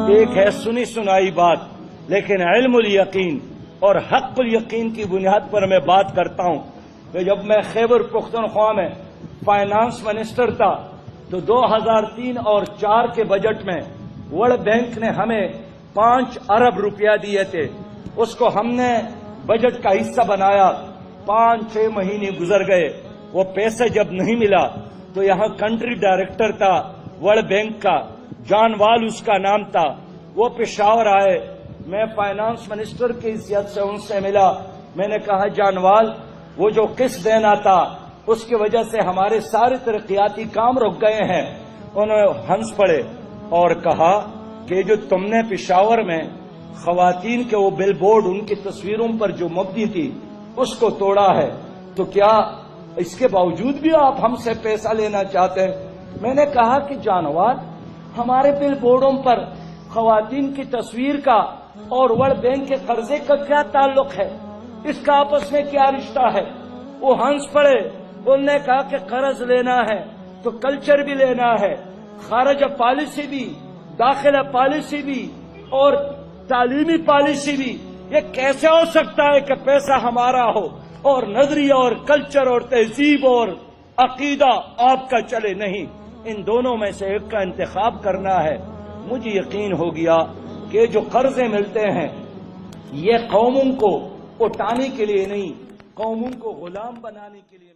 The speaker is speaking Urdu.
ایک ہے سنی سنائی بات، لیکن علم الیقین اور حق الیقین کی بنیاد پر میں بات کرتا ہوں کہ جب میں خیبر پختونخوا میں فائنانس منسٹر تھا تو 2003 اور 4 کے بجٹ میں ورلڈ بینک نے ہمیں 5 ارب روپیہ دیے تھے. اس کو ہم نے بجٹ کا حصہ بنایا. 5-6 مہینے گزر گئے، وہ پیسے جب نہیں ملا تو یہاں کنٹری ڈائریکٹر تھا ورلڈ بینک کا، جان وال اس کا نام تھا. وہ پشاور آئے، میں فائنانس منسٹر کی حیثیت سے ان سے ملا. میں نے کہا جان وال، وہ جو قسط دینا تھا اس کی وجہ سے ہمارے سارے ترقیاتی کام رک گئے ہیں. انہوں نے ہنس پڑے اور کہا کہ جو تم نے پشاور میں خواتین کے وہ بل بورڈ ان کی تصویروں پر جو مبنی تھی اس کو توڑا ہے، تو کیا اس کے باوجود بھی آپ ہم سے پیسہ لینا چاہتے ہیں؟ میں نے کہا کہ جانوار، ہمارے بل بورڈوں پر خواتین کی تصویر کا اور ورلڈ بینک کے قرضے کا کیا تعلق ہے؟ اس کا آپس میں کیا رشتہ ہے؟ وہ ہنس پڑے. انہوں نے کہا کہ قرض لینا ہے تو کلچر بھی لینا ہے، خارجہ پالیسی بھی، داخلہ پالیسی بھی اور تعلیمی پالیسی بھی. یہ کیسے ہو سکتا ہے کہ پیسہ ہمارا ہو اور نظریہ اور کلچر اور تہذیب اور عقیدہ آپ کا چلے؟ نہیں، ان دونوں میں سے ایک کا انتخاب کرنا ہے. مجھے یقین ہو گیا کہ جو قرضے ملتے ہیں یہ قوموں کو اٹھانے کے لیے نہیں، قوموں کو غلام بنانے کے لیے